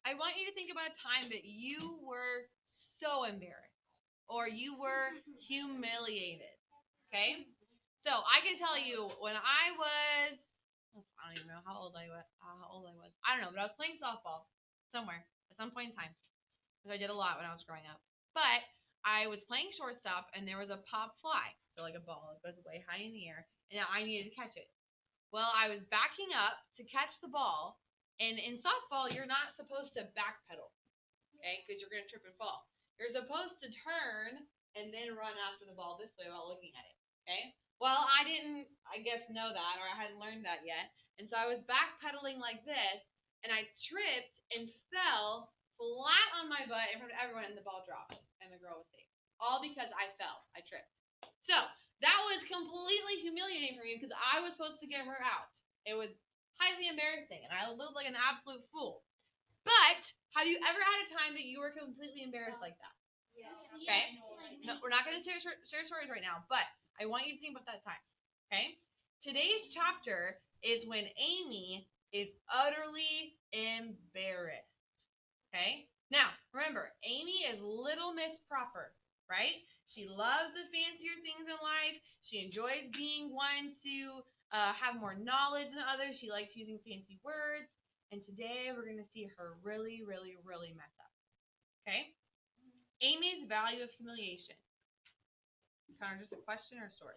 I want you to think about a time that you were so embarrassed or you were humiliated. Okay? So I can tell you when I was, I don't even know how old I was. How old I was. I don't know, but I was playing softball somewhere at some point in time because I did a lot when I was growing up. But I was playing shortstop and there was a pop fly, so like a ball, it goes way high in the air, and I needed to catch it. Well, I was backing up to catch the ball, and in softball, you're not supposed to backpedal, okay? Because you're gonna trip and fall. You're supposed to turn and then run after the ball this way while looking at it, okay? Well, I didn't, I guess, know that, or I hadn't learned that yet, and so I was backpedaling like this, and I tripped and fell flat on my butt in front of everyone, and the ball dropped, and the girl was safe. All because I fell. I tripped. So that was completely humiliating for me because I was supposed to get her out. It was highly embarrassing, and I looked like an absolute fool. But have you ever had a time that you were completely embarrassed like that? Okay? No, we're not going to share stories right now, but I want you to think about that time. Okay? Today's chapter is when Amy is utterly embarrassed. Okay? Now, remember, Amy is Little Miss Proper, right? She loves the fancier things in life. She enjoys being one to have more knowledge than others. She likes using fancy words. And today we're going to see her really, really, really mess up. Okay? Amy's value of humiliation. Kind of just a question or a story?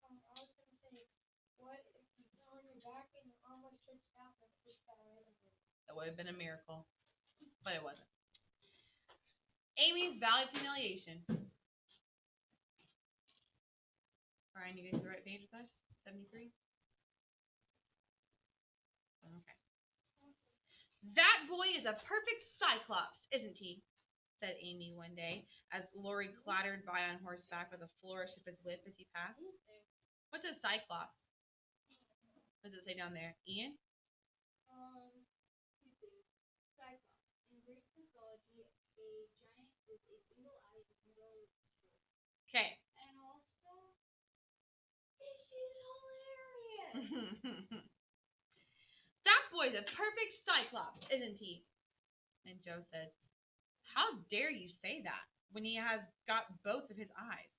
I was gonna say, what if you fell on your back and your arm was stretched out and it just fell right over? That would have been a miracle, but it wasn't. Amy's value of humiliation. Ryan, you guys the right page with us? 73? Okay. That boy is a perfect cyclops, isn't he? Said Amy one day, as Lori clattered by on horseback with a flourish of his whip as he passed. What's a cyclops? What does it say down there? Ian? Two things. Cyclops. In Greek mythology, a giant with a single eye in the middle of the story. Okay. And also, this is hilarious. That boy's a perfect cyclops, isn't he? And Joe says, how dare you say that when he has got both of his eyes?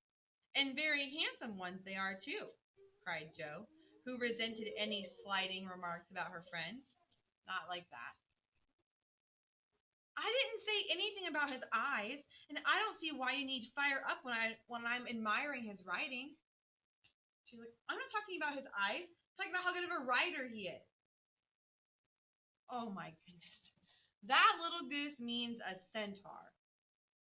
And very handsome ones they are, too, cried Joe, who resented any slighting remarks about her friend. Not like that. I didn't say anything about his eyes, and I don't see why you need to fire up when I'm admiring his writing. She's like, I'm not talking about his eyes. I'm talking about how good of a writer he is. Oh my goodness. That little goose means a centaur.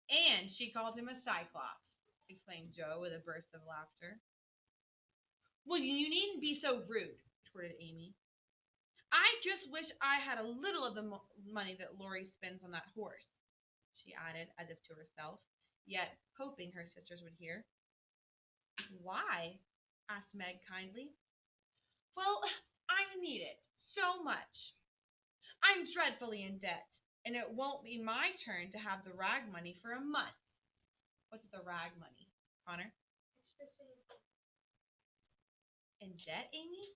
And she called him a cyclops, exclaimed Joe with a burst of laughter. Well, you needn't be so rude, retorted Amy. I just wish I had a little of the money that Laurie spends on that horse, she added, as if to herself, yet hoping her sisters would hear. Why? Asked Meg kindly. Well, I need it so much. I'm dreadfully in debt, and it won't be my turn to have the rag money for a month. What's the rag money, Connor? In debt, Amy?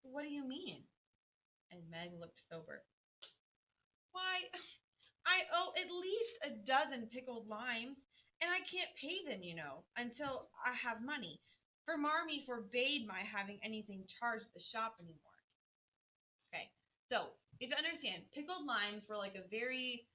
What do you mean? And Meg looked sober. Why, I owe at least a dozen pickled limes, and I can't pay them, until I have money. For Marmee forbade my having anything charged at the shop anymore. Okay, so if you understand, pickled limes were like a very,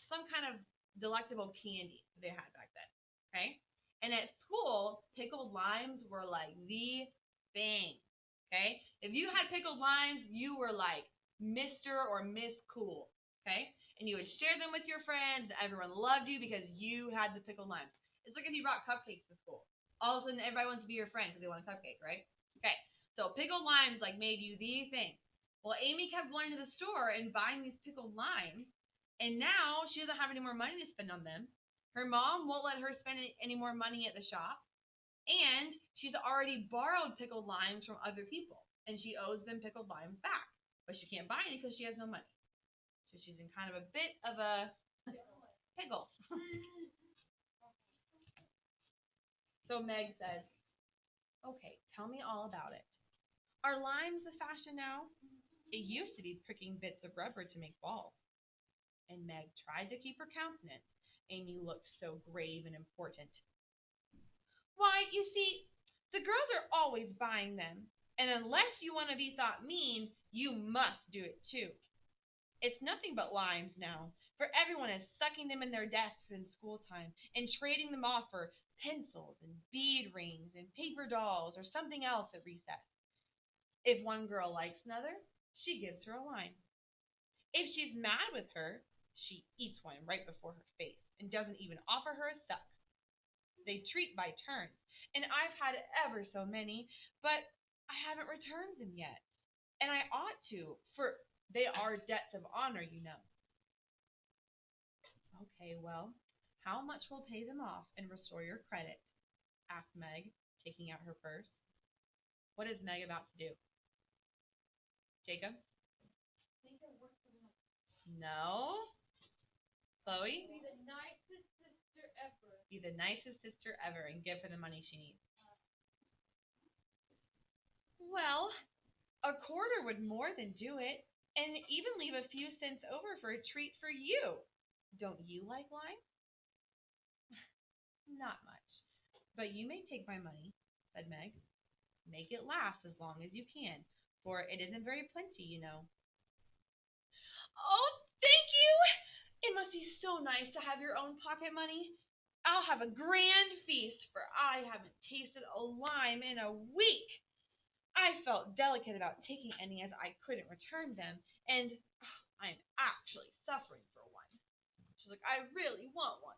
some kind of delectable candy they had back then. Okay, and at school, pickled limes were like the thing. Okay, if you had pickled limes, you were like Mr. or Miss Cool. Okay, and you would share them with your friends. Everyone loved you because you had the pickled limes. It's like if you brought cupcakes to school. All of a sudden, everybody wants to be your friend because they want a cupcake, right? Okay, so pickled limes like made you the thing. Well, Amy kept going to the store and buying these pickled limes, and now she doesn't have any more money to spend on them. Her mom won't let her spend any more money at the shop, and she's already borrowed pickled limes from other people, and she owes them pickled limes back, but she can't buy any because she has no money. So she's in kind of a bit of a pickle. So Meg says, okay, tell me all about it. Are limes the fashion now? It used to be pricking bits of rubber to make balls. And Meg tried to keep her countenance. Amy looked so grave and important. Why, you see, the girls are always buying them. And unless you want to be thought mean, you must do it too. It's nothing but limes now, for everyone is sucking them in their desks in school time and trading them off for pencils and bead rings and paper dolls or something else at recess. If one girl likes another, she gives her a lime. If she's mad with her, she eats one right before her face and doesn't even offer her a suck. They treat by turns, and I've had ever so many, but I haven't returned them yet. And I ought to, for they are debts of honor, you know. Okay, well, how much will pay them off and restore your credit? Asked Meg, taking out her purse. What is Meg about to do? Jacob? Make her work for money. No. Chloe? Be the nicest sister ever. Be the nicest sister ever and give her the money she needs. Well, a quarter would more than do it, and even leave a few cents over for a treat for you. Don't you like limes? Not much. But you may take my money, said Meg. Make it last as long as you can, for it isn't very plenty, you know. Oh, thank you! It must be so nice to have your own pocket money. I'll have a grand feast, for I haven't tasted a lime in a week. I felt delicate about taking any as I couldn't return them, and I'm actually suffering for one. She's like, I really want one.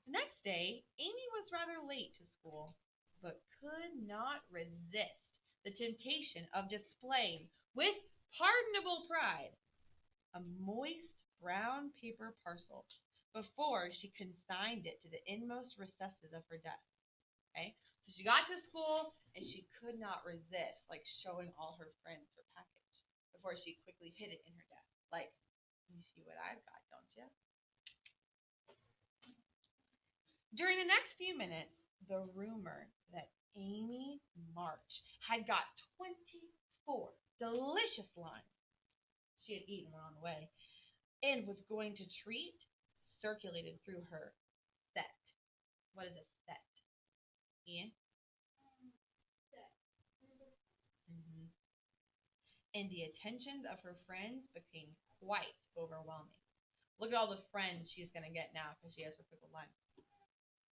The next day, Amy was rather late to school, but could not resist the temptation of displaying, with pardonable pride, a moist brown paper parcel before she consigned it to the inmost recesses of her desk. Okay? So she got to school and she could not resist like showing all her friends her package before she quickly hid it in her desk. Like, you see what I've got, don't you? During the next few minutes, the rumor that Amy March had got 24 delicious limes, she had eaten one on the way, and was going to treat circulated through her set. What is a set? Ian? Set. Mm-hmm. And the attentions of her friends became quite overwhelming. Look at all the friends she's going to get now because she has her pickled limes.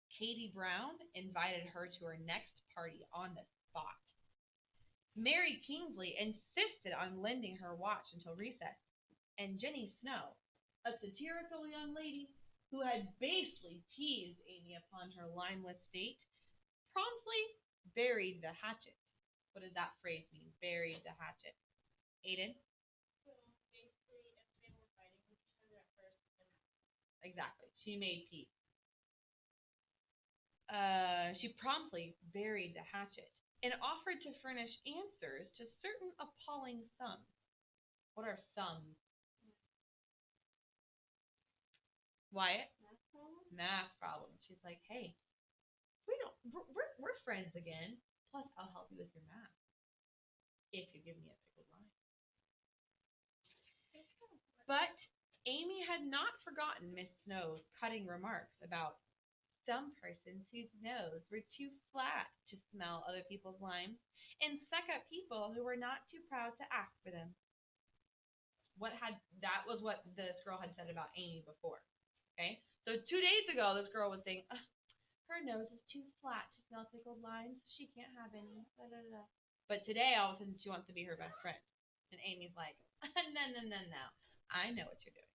Katie Brown invited her to her next party on the spot. Mary Kingsley insisted on lending her watch until recess. And Jenny Snow, a satirical young lady who had basely teased Amy upon her limeless state, promptly buried the hatchet. What does that phrase mean? Buried the hatchet. Aiden? So basically, if they were fighting with each other at first, then Exactly. She made peace. She promptly buried the hatchet and offered to furnish answers to certain appalling sums. What are sums? Wyatt? math problem. Math problem. She's like, hey, we're friends again. Plus, I'll help you with your math if you give me a pickled lime. But Amy had not forgotten Miss Snow's cutting remarks about some persons whose nose were too flat to smell other people's limes, and suck-up people who were not too proud to ask for them. That was what this girl had said about Amy before. Okay, so 2 days ago, this girl was saying her nose is too flat to smell pickled limes, so she can't have any. Da, da, da. But today, all of a sudden, she wants to be her best friend, and Amy's like, no, I know what you're doing.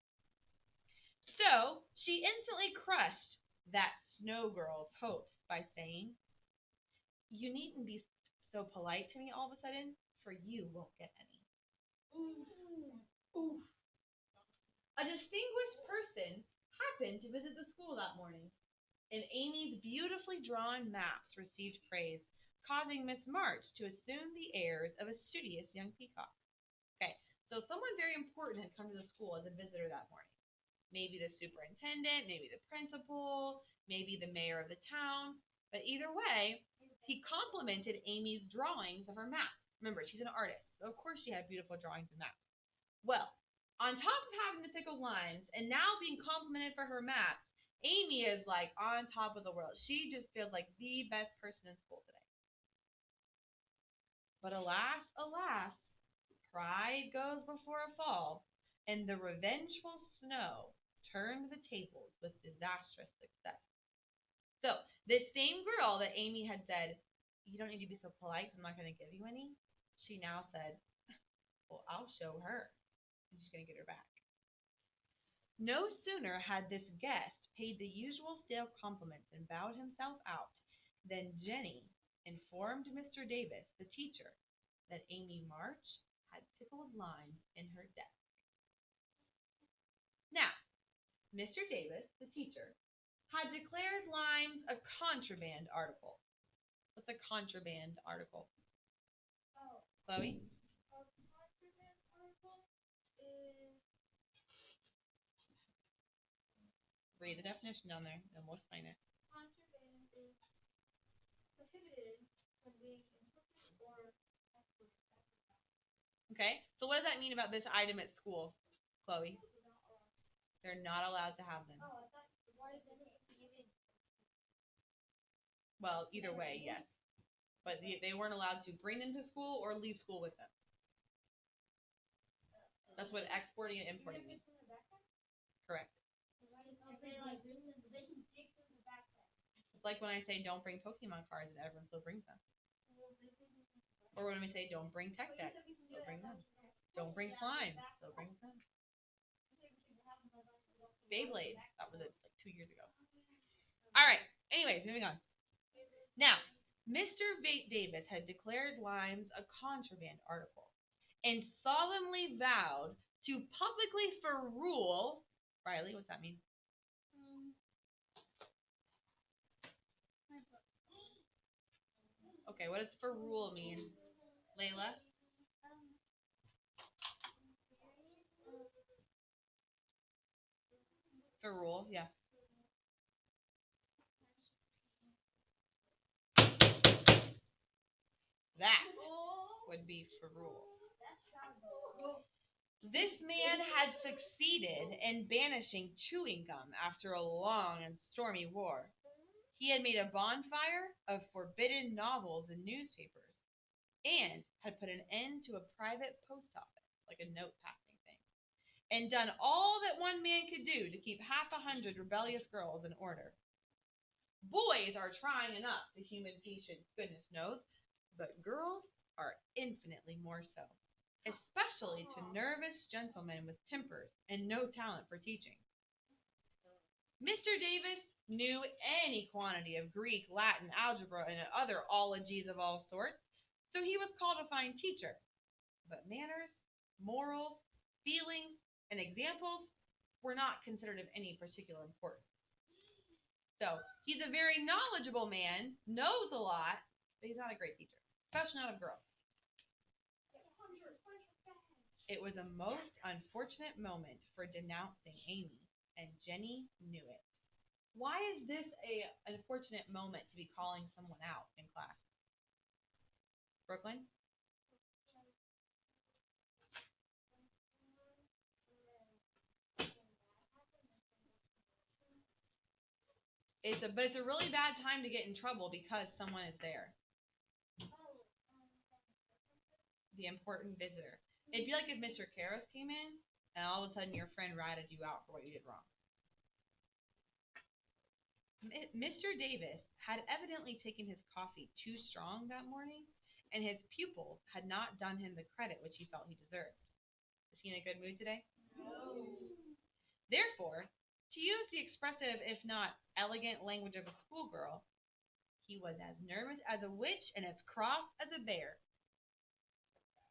So she instantly crushed that Snow Girl's hopes by saying, you needn't be so polite to me all of a sudden, for you won't get any. Oof. A distinguished person happened to visit the school that morning, and Amy's beautifully drawn maps received praise, causing Miss March to assume the airs of a studious young peacock. Okay, so someone very important had come to the school as a visitor that morning. Maybe the superintendent, maybe the principal, maybe the mayor of the town. But either way, he complimented Amy's drawings of her map. Remember, she's an artist, so So of course she had beautiful drawings and maps. Well, on top of having the pickled limes and now being complimented for her maps, Amy is like on top of the world. She just feels like the best person in school today. But alas, alas, pride goes before a fall, and the revengeful Snow turned the tables with disastrous success. So, this same girl that Amy had said, "You don't need to be so polite, I'm not going to give you any," she now said, "Well, I'll show her." And she's going to get her back. No sooner had this guest paid the usual stale compliments and bowed himself out than Jenny informed Mr. Davis, the teacher, that Amy March had pickled limes in her desk. Now, Mr. Davis, the teacher, had declared limes a contraband article. What's a contraband article? Oh, Chloe? a contraband article is Read the definition down there, and we'll explain it. contraband is prohibited from being imported or exported. Okay, so what does that mean about this item at school, Chloe? They're not allowed to have them. Oh, I thought, why does it even? Well, either way, yes. But they weren't allowed to bring them to school or leave school with them. That's what exporting and importing means. Correct. It's like when I say don't bring Pokemon cards and everyone still brings them. Or when we say don't bring Tech Deck, still bring them. Don't bring slime, still bring them. Beyblade, that was it like 2 years ago. All right. Anyways, moving on. Now, Mr. Davis had declared limes a contraband article and solemnly vowed to publicly ferule. Riley, what's that mean? Okay, what does ferule mean? Layla? Ferule, yeah. That would be ferule. This man had succeeded in banishing chewing gum after a long and stormy war. He had made a bonfire of forbidden novels and newspapers, and had put an end to a private post office, like a note passing thing, and done all that one man could do to keep 100 rebellious girls in order. Boys are trying enough to human patience, goodness knows, but girls are infinitely more so, especially to nervous gentlemen with tempers and no talent for teaching. Mr. Davis knew any quantity of Greek, Latin, algebra, and other ologies of all sorts, so he was called a fine teacher. But manners, morals, feelings, and examples were not considered of any particular importance. So he's a very knowledgeable man, knows a lot, but he's not a great teacher, especially not of girls. It was a most unfortunate moment for denouncing Amy, and Jenny knew it. Why is this an unfortunate moment to be calling someone out in class? Brooklyn? But it's a really bad time to get in trouble because someone is there. The important visitor. It'd be like if Mr. Karras came in and all of a sudden your friend ratted you out for what you did wrong. Mr. Davis had evidently taken his coffee too strong that morning, and his pupils had not done him the credit which he felt he deserved. Is he in a good mood today? No. Therefore, to use the expressive, if not elegant language of a schoolgirl, he was as nervous as a witch and as cross as a bear.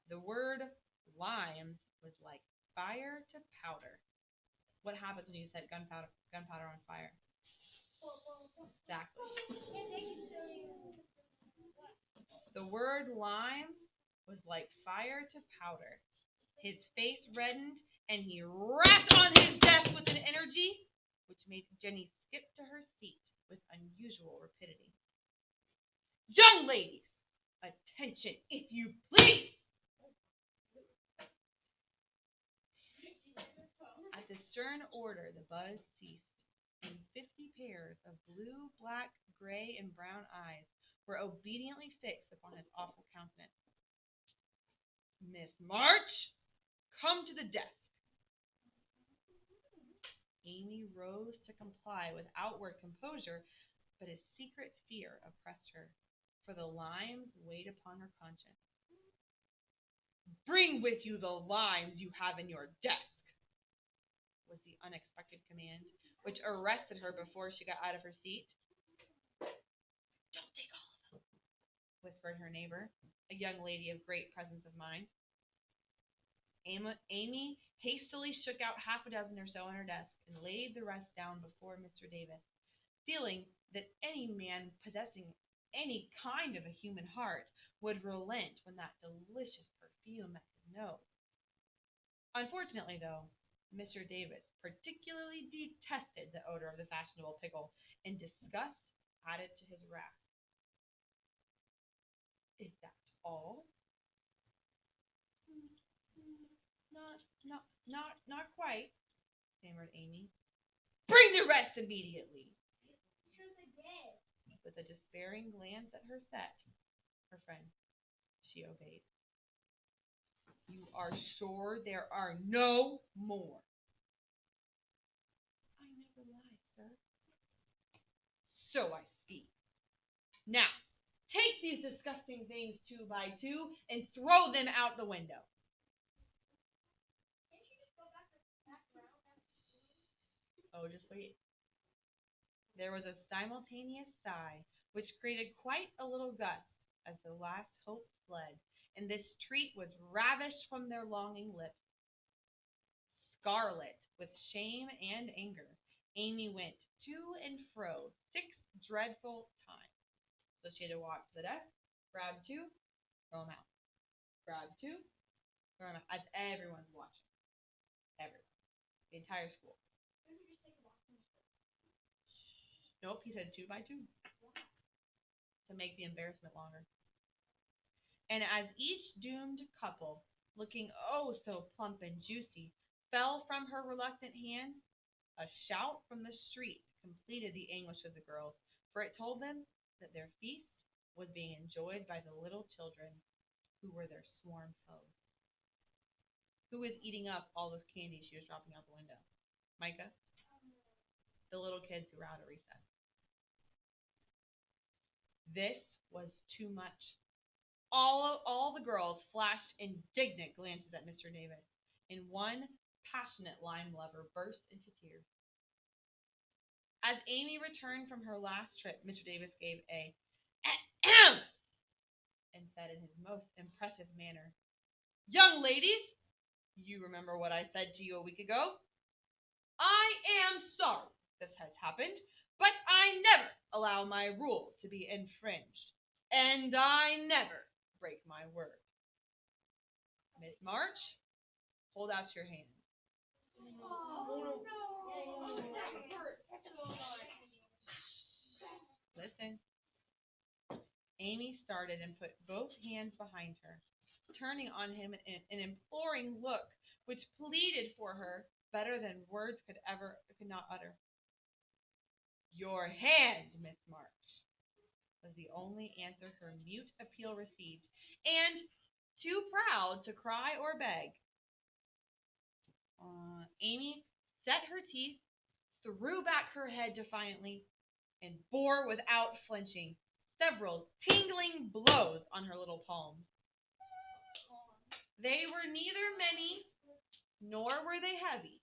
The word limes was like fire to powder. What happens when you set gunpowder on fire? Exactly. The word limes was like fire to powder. His face reddened, and he rapped on his desk with an energy which made Jenny skip to her seat with unusual rapidity. Young ladies, attention, if you please! the stern order, the buzz ceased, and 50 pairs of blue, black, gray, and brown eyes were obediently fixed upon his awful countenance. Miss March, come to the desk. Amy rose to comply with outward composure, but a secret fear oppressed her, for the limes weighed upon her conscience. Bring with you the limes you have in your desk, was the unexpected command, which arrested her before she got out of her seat. Don't take all of them, whispered her neighbor, a young lady of great presence of mind. Amy hastily shook out half a dozen or so on her desk and laid the rest down before Mr. Davis, feeling that any man possessing any kind of a human heart would relent when that delicious perfume met his nose. Unfortunately, though, Mr. Davis particularly detested the odor of the fashionable pickle, and disgust added to his wrath. Is that all? Not quite, stammered Amy. Bring the rest immediately. With a despairing glance at her friend, she obeyed. You are sure there are no more? I never lied, sir. So I see. Now, take these disgusting things 2 by 2 and throw them out the window. Can't you just go back around after school? Oh, just wait. There was a simultaneous sigh, which created quite a little gust as the last hope fled, and this treat was ravished from their longing lips. Scarlet with shame and anger, Amy went to and fro 6 dreadful times. So she had to walk to the desk, grab 2, throw them out. Grab 2, throw them out. As everyone's watching. Everyone. The entire school. Nope, he said 2 by 2. To make the embarrassment longer. And as each doomed couple, looking oh so plump and juicy, fell from her reluctant hands, a shout from the street completed the anguish of the girls, for it told them that their feast was being enjoyed by the little children who were their sworn foes. Who was eating up all the candy she was dropping out the window? Micah? The little kids who were out at recess. This was too much. All the girls flashed indignant glances at Mr. Davis, and one passionate lime lover burst into tears. As Amy returned from her last trip, Mr. Davis gave a ahem and said in his most impressive manner, Young ladies, you remember what I said to you a week ago? I am sorry this has happened, but I never allow my rules to be infringed, and I never break my word. Miss March, hold out your hand. Oh, no. Listen. Amy started and put both hands behind her, turning on him an imploring look which pleaded for her better than words could not utter. Your hand, Miss March, was the only answer her mute appeal received, and too proud to cry or beg. Amy set her teeth, threw back her head defiantly, and bore without flinching several tingling blows on her little palm. They were neither many nor were they heavy.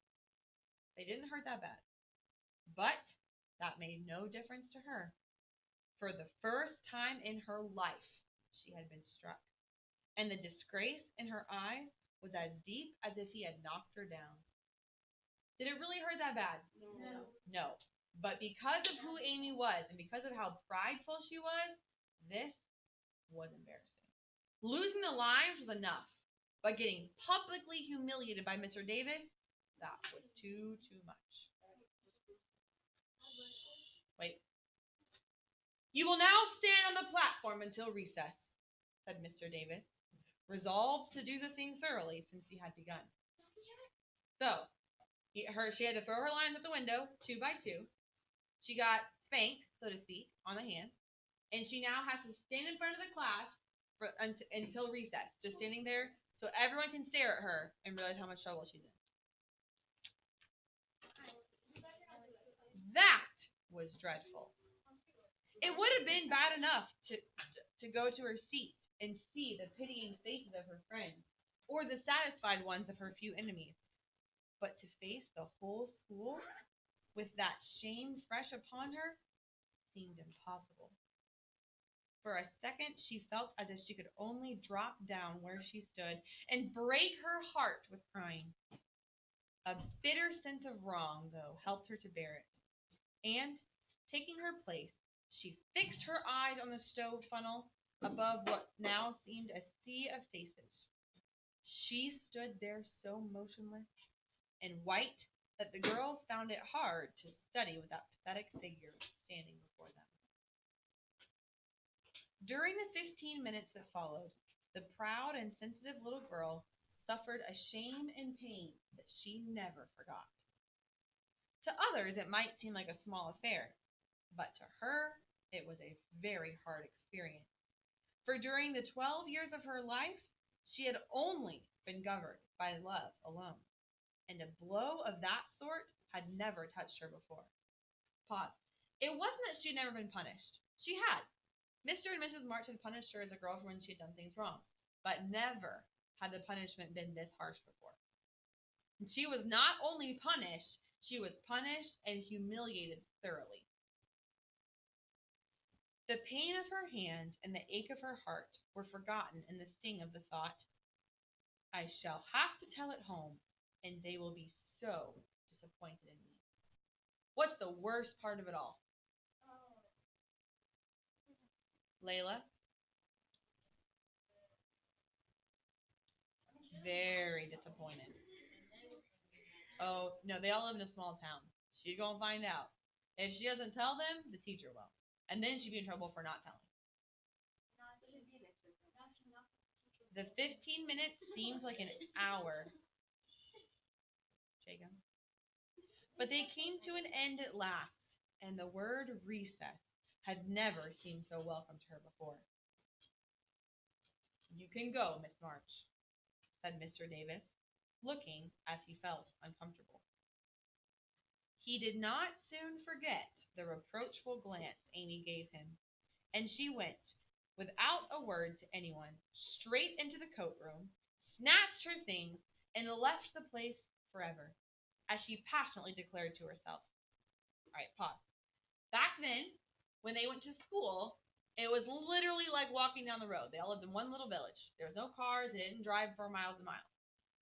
They didn't hurt that bad. But that made no difference to her. For the first time in her life, she had been struck, and the disgrace in her eyes was as deep as if he had knocked her down. Did it really hurt that bad? No. But because of who Amy was and because of how prideful she was, this was embarrassing. Losing the limes was enough, but getting publicly humiliated by Mr. Davis, that was too much. Wait. You will now stand on the platform until recess, said Mr. Davis, resolved to do the thing thoroughly since he had begun. So, She had to throw her lines out the window 2 by 2. She got spanked, so to speak, on the hand, and she now has to stand in front of the class until recess, just standing there so everyone can stare at her and realize how much trouble she's in. That was dreadful. It would have been bad enough to go to her seat and see the pitying faces of her friends or the satisfied ones of her few enemies. But to face the whole school with that shame fresh upon her seemed impossible. For a second she felt as if she could only drop down where she stood and break her heart with crying. A bitter sense of wrong, though, helped her to bear it, and, taking her place, she fixed her eyes on the stove funnel above what now seemed a sea of faces. She stood there so motionless and white that the girls found it hard to study with that pathetic figure standing before them. During the 15 minutes that followed, the proud and sensitive little girl suffered a shame and pain that she never forgot. To others, it might seem like a small affair, but to her, it was a very hard experience. For during the 12 years of her life, she had only been governed by love alone, and a blow of that sort had never touched her before. Pause. It wasn't that she had never been punished. She had. Mr. and Mrs. March had punished her as a girl for when she had done things wrong, but never had the punishment been this harsh before. And she was not only punished, she was punished and humiliated thoroughly. The pain of her hand and the ache of her heart were forgotten in the sting of the thought, I shall have to tell it home, and they will be so disappointed in me. What's the worst part of it all? Layla? Very disappointed. Oh, no, they all live in a small town. She's going to find out. If she doesn't tell them, the teacher will. And then she'd be in trouble for not telling. The 15 minutes seemed like an hour. Jacob. But they came to an end at last, and the word recess had never seemed so welcome to her before. You can go, Miss March, said Mr. Davis, looking, as he felt, uncomfortable. He did not soon forget the reproachful glance Amy gave him, and she went, without a word to anyone, straight into the coat room, snatched her things, and left the place forever, as she passionately declared to herself. All right, pause. Back then, when they went to school, it was literally like walking down the road. They all lived in one little village. There was no cars. They didn't drive for miles and miles.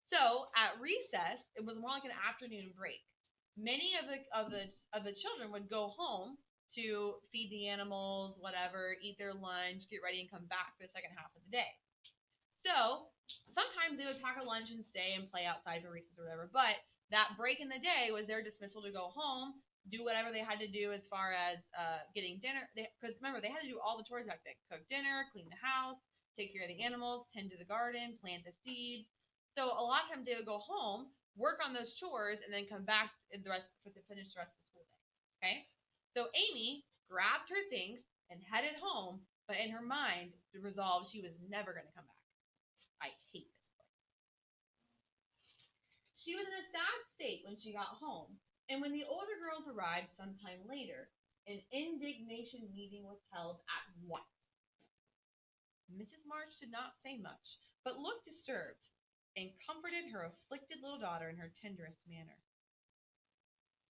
So at recess, it was more like an afternoon break. Many of the children would go home to feed the animals, whatever, eat their lunch, get ready, and come back for the second half of the day. So sometimes they would pack a lunch and stay and play outside for recess or whatever. But that break in the day was their dismissal to go home, do whatever they had to do as far as getting dinner. Because remember, they had to do all the chores back then: cook dinner, clean the house, take care of the animals, tend to the garden, plant the seeds. So a lot of times they would go home, work on those chores, and then come back to finish the rest of the school day. Okay. So Amy grabbed her things and headed home, but in her mind, resolved she was never going to come back. I hate this place. She was in a sad state when she got home, and when the older girls arrived some time later, an indignation meeting was held at once. Mrs. March did not say much, but looked disturbed, and comforted her afflicted little daughter in her tenderest manner.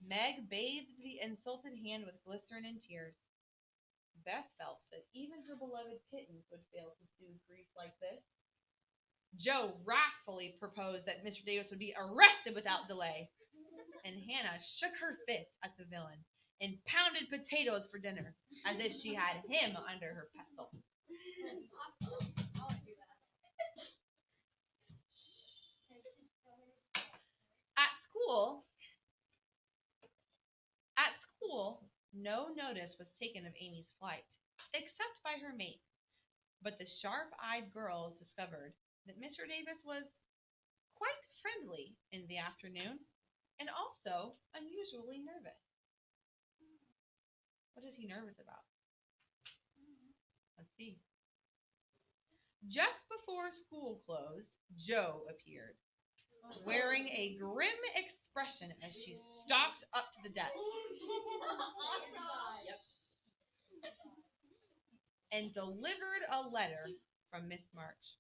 Meg bathed the insulted hand with glycerin and tears. Beth felt that even her beloved kittens would fail to soothe grief like this. Joe wrathfully proposed that Mr. Davis would be arrested without delay, and Hannah shook her fist at the villain and pounded potatoes for dinner as if she had him under her pestle. At school, no notice was taken of Amy's flight, except by her mates, but the sharp-eyed girls discovered that Mr. Davis was quite friendly in the afternoon, and also unusually nervous. What is he nervous about? Let's see. Just before school closed, Joe appeared, wearing a grim expression as she stalked up to the desk and delivered a letter from Miss March.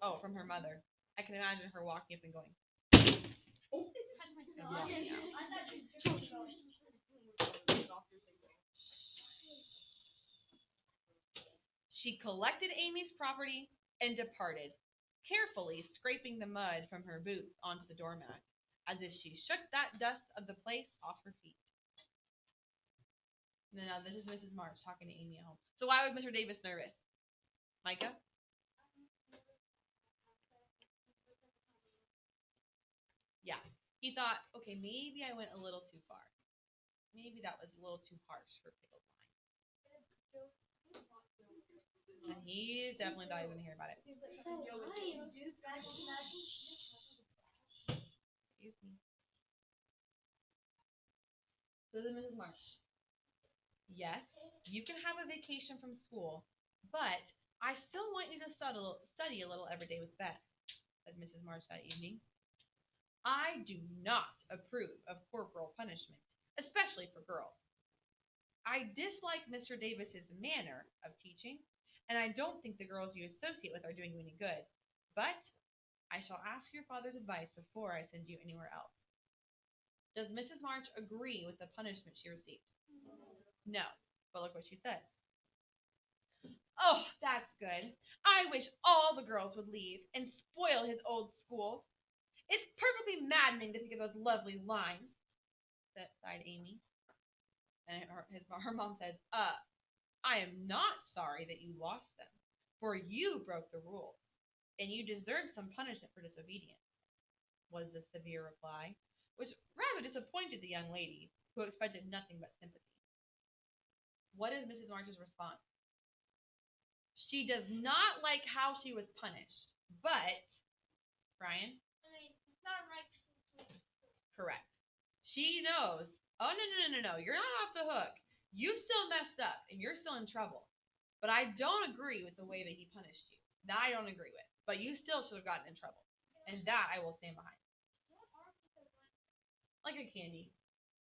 Oh, from her mother. I can imagine her walking up and going. And walking out. She collected Amy's property and departed, carefully scraping the mud from her boots onto the doormat, as if she shook that dust of the place off her feet. Now, this is Mrs. March talking to Amy at home. So why was Mr. Davis nervous? Micah? Yeah. He thought, okay, maybe I went a little too far. Maybe that was a little too harsh for Pickled Wine. And he definitely thought he was going to hear about it. Excuse me. So this is Mrs. March. Yes, you can have a vacation from school, but I still want you to study a little every day with Beth, said Mrs. March that evening. I do not approve of corporal punishment, especially for girls. I dislike Mr. Davis's manner of teaching, and I don't think the girls you associate with are doing you any good. But I shall ask your father's advice before I send you anywhere else. Does Mrs. March agree with the punishment she received? No, but look what she says. Oh, that's good. I wish all the girls would leave and spoil his old school. It's perfectly maddening to think of those lovely lines, sighed Amy. And her mom said, I am not sorry that you lost them, for you broke the rules, and you deserved some punishment for disobedience, was the severe reply, which rather disappointed the young lady, who expected nothing but sympathy. What is Mrs. March's response? She does not like how she was punished, but, Brian? It's not right. Correct. She knows, oh, no, you're not off the hook. You still messed up, and you're still in trouble. But I don't agree with the way that he punished you. That I don't agree with. But you still should have gotten in trouble. And that I will stand behind. Like a candy.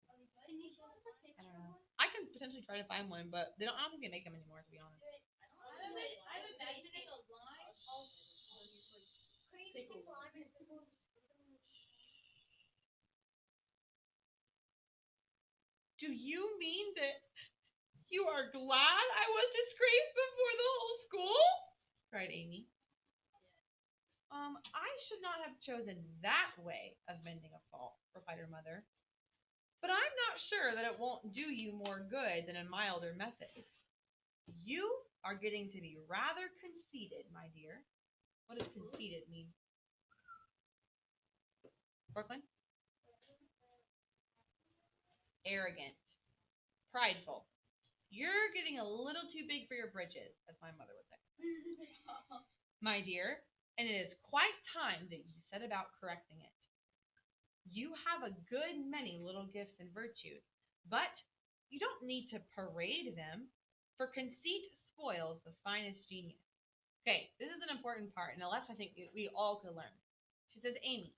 I don't know. I can potentially try to find one, but I don't think they make them anymore, to be honest. I'm imagining a line. Do you mean that you are glad I was disgraced before the whole school? Cried Amy. I should not have chosen that way of mending a fault, replied her mother. But I'm not sure that it won't do you more good than a milder method. You are getting to be rather conceited, my dear. What does conceited mean? Brooklyn? Arrogant. Prideful. You're getting a little too big for your britches, as my mother would say. My dear, and it is quite time that you set about correcting it. You have a good many little gifts and virtues, but you don't need to parade them, for conceit spoils the finest genius. Okay, this is an important part, and a lesson I think we all could learn. She says, Amy,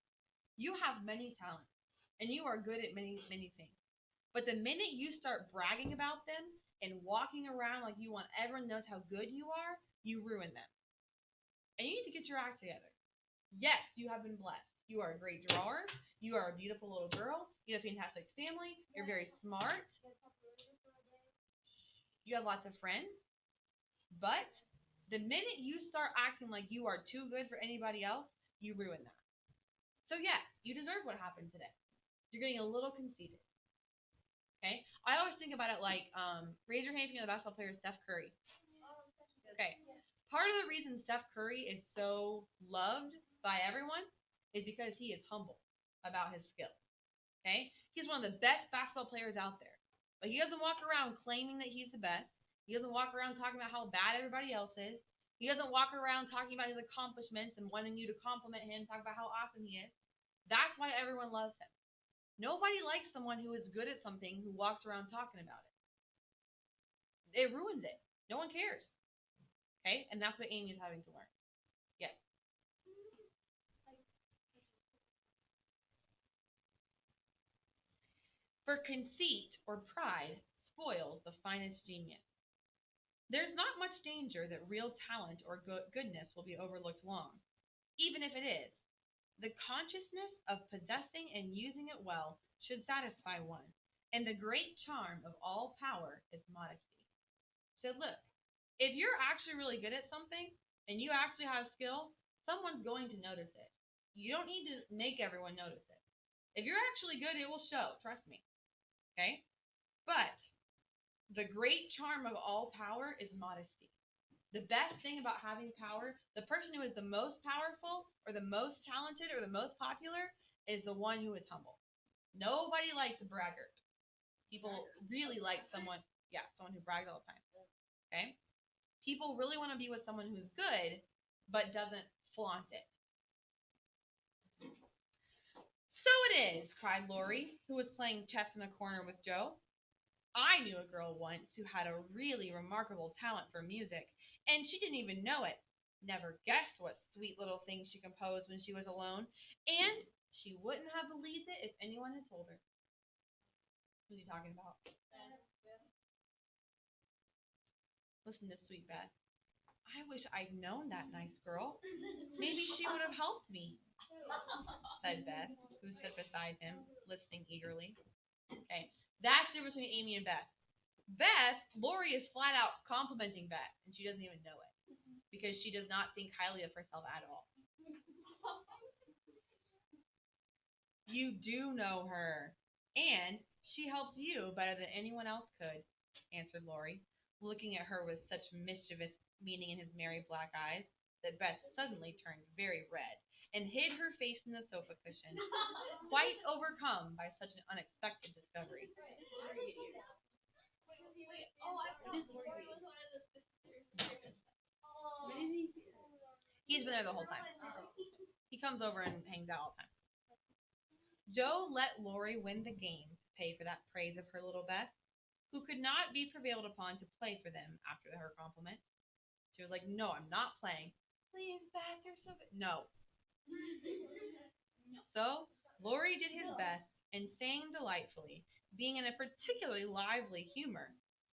you have many talents, and you are good at many, many things. But the minute you start bragging about them and walking around like you want everyone knows how good you are, you ruin them. And you need to get your act together. Yes, you have been blessed. You are a great drawer. You are a beautiful little girl. You have a fantastic family. You're very smart. You have lots of friends. But the minute you start acting like you are too good for anybody else, you ruin that. So yes, you deserve what happened today. You're getting a little conceited. Okay? I always think about it like, raise your hand if you know the basketball player Steph Curry. Okay. Part of the reason Steph Curry is so loved by everyone is because he is humble about his skill. Okay? He's one of the best basketball players out there. But he doesn't walk around claiming that he's the best. He doesn't walk around talking about how bad everybody else is. He doesn't walk around talking about his accomplishments and wanting you to compliment him, talk about how awesome he is. That's why everyone loves him. Nobody likes someone who is good at something who walks around talking about it. It ruins it. No one cares. Okay? And that's what Amy is having to learn. Yes. For conceit or pride spoils the finest genius. There's not much danger that real talent or goodness will be overlooked long, even if it is. The consciousness of possessing and using it well should satisfy one, and the great charm of all power is modesty. So look, if you're actually really good at something and you actually have skill, someone's going to notice it. You don't need to make everyone notice it. If you're actually good, it will show, trust me. Okay? But the great charm of all power is modesty. The best thing about having power, the person who is the most powerful or the most talented or the most popular is the one who is humble. Nobody likes a braggart. People really like someone, someone who brags all the time. Okay? People really want to be with someone who's good but doesn't flaunt it. So it is, cried Lori, who was playing chess in a corner with Joe. I knew a girl once who had a really remarkable talent for music, and she didn't even know it. Never guessed what sweet little things she composed when she was alone, and she wouldn't have believed it if anyone had told her. Who's he talking about? Listen to Sweet Beth. I wish I'd known that nice girl. Maybe she would have helped me, said Beth, who stood beside him, listening eagerly. Okay, that's the difference between Amy and Beth. Lori is flat out complimenting Beth, and she doesn't even know it because she does not think highly of herself at all. You do know her, and she helps you better than anyone else could, answered Lori, looking at her with such mischievous meaning in his merry black eyes that Beth suddenly turned very red and hid her face in the sofa cushion, quite overcome by such an unexpected discovery. He's been there the whole time. He comes over and hangs out all the time. Joe let Lori win the game to pay for that praise of her little Beth, who could not be prevailed upon to play for them after her compliment. She was like, "No, I'm not playing." "Please, Beth, you're so good." No. So Lori did his best and sang delightfully, being in a particularly lively humor,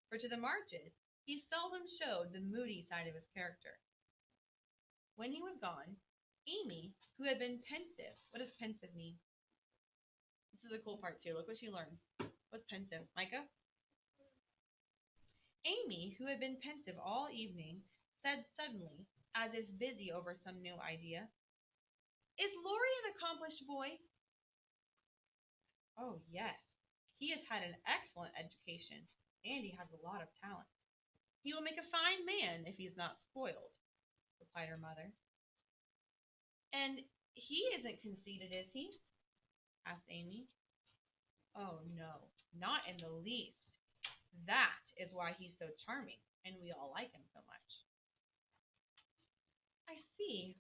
for to the Marches he seldom showed the moody side of his character. When he was gone, Amy, who had been pensive — what does pensive mean? This is a cool part too. Look what she learns. What's pensive, Micah? Amy, who had been pensive all evening, said suddenly, as if busy over some new idea, "Is Laurie an accomplished boy?" "Oh, yes. He has had an excellent education, and he has a lot of talent. He will make a fine man if he's not spoiled," replied her mother. "And he isn't conceited, is he?" asked Amy. "Oh, no, not in the least. That is why he's so charming, and we all like him so much." "I see.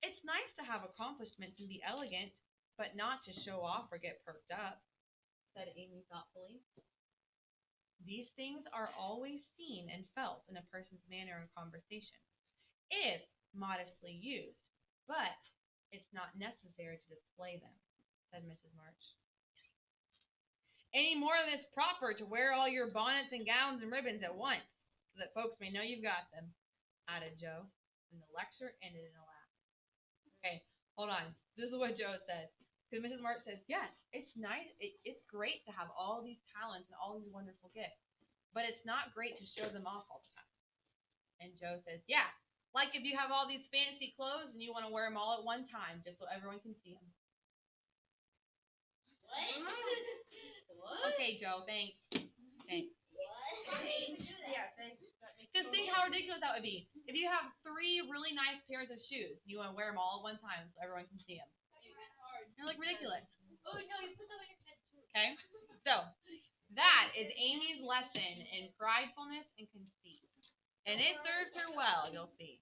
It's nice to have accomplishments and be elegant, but not to show off or get perked up," said Amy thoughtfully. "These things are always seen and felt in a person's manner and conversation, if modestly used, but it's not necessary to display them," said Mrs. March. "Any more than it's proper to wear all your bonnets and gowns and ribbons at once, so that folks may know you've got them," added Joe, and the lecture ended in a laugh. Okay, hold on. This is what Joe said. Because Mrs. March says, yes, it's nice. It's great to have all these talents and all these wonderful gifts, but it's not great to show them off all the time. And Joe says, yeah, like if you have all these fancy clothes and you want to wear them all at one time just so everyone can see them. What? Okay, Joe, thanks. Thanks. What? Yeah, thanks. Just think how ridiculous that would be. If you have 3 really nice pairs of shoes, you want to wear them all at one time so everyone can see them. They look ridiculous. Oh, no, you put them on your head, too. Okay? So, that is Amy's lesson in pridefulness and conceit. And it serves her well, you'll see.